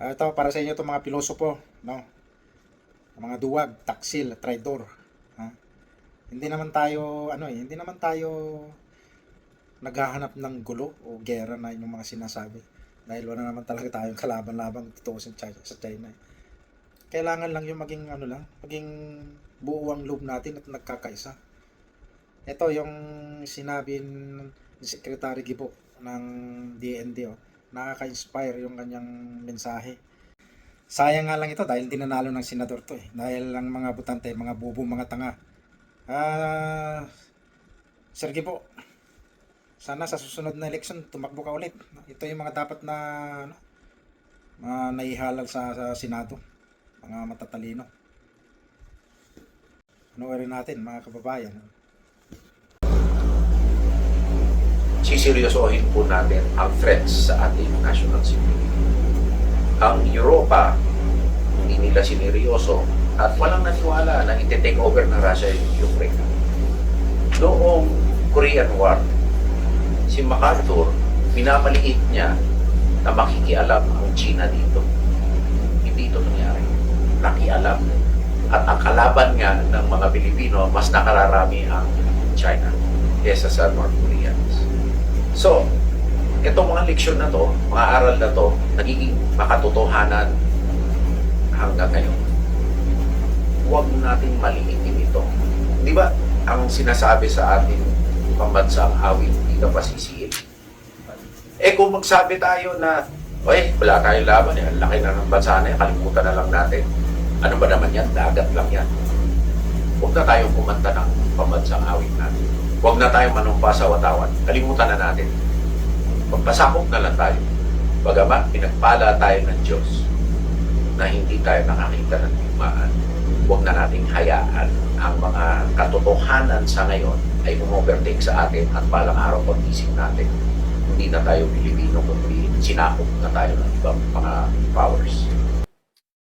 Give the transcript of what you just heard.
Ito para sa inyo itong mga pilosopo, no? Mga duwag, taksil, traidor. Ha? Hindi naman tayo hindi naman tayo naghahanap ng gulo o gera na yung mga sinasabi. Dahil wala naman talaga tayong kalaban-labang totoo sa China. Kailangan lang yung maging maging buo ang loob natin at nagkakaisa. Ito yung sinabi ni Secretary Gibo ng DND, oh. Nakaka-inspire yung kanyang mensahe. Sayang nga lang ito dahil hindi nanalo ng senador to eh. Dahil ang mga butante, mga bobo, mga tanga. Sir Gibo, sana sa susunod na election tumakbo ka ulit. Ito yung mga dapat na naihalal sa Senado. Mga matatalino. Panoorin natin mga kababayan. Siseryosohin po natin ang threats sa ating national security. Ang Europa, hindi nila sineryoso at walang naniwala na iti-take over ng Russia yung Ukraine. Noong Korean War, si MacArthur, minamaliit niya na makikialam ang China dito. Hindi ito nangyari. Nakialam. At ang kalaban nga ng mga Pilipino, mas nakararami ang China kesa sa North Koreans. So, itong mga leksyon na to, mga aral na to, nagiging makatotohanan hanggang ngayon. Huwag natin maliitin ito. Di ba, ang sinasabi sa ating pambansang awit, hindi ka pasisiin. Eh kung magsabi tayo na, wala tayong laban, ang laki na ng bansa na yan, kalimutan na lang natin. Ano ba naman yan? Dagat lang yan. Huwag na tayong kumanta ng pambansang awit natin. Huwag na tayong manumpa sa watawan. Kalimutan na natin. Magpasakop na lang tayo. Bagamat pinagpala tayo ng Diyos na hindi tayo nakakita ng digmaan, huwag na nating hayaan ang mga katotohanan sa ngayon ay umovertake sa atin at balang araw pag-isip natin. Hindi na tayo Pilipino, kundi sinakop na tayo ng ibang mga powers.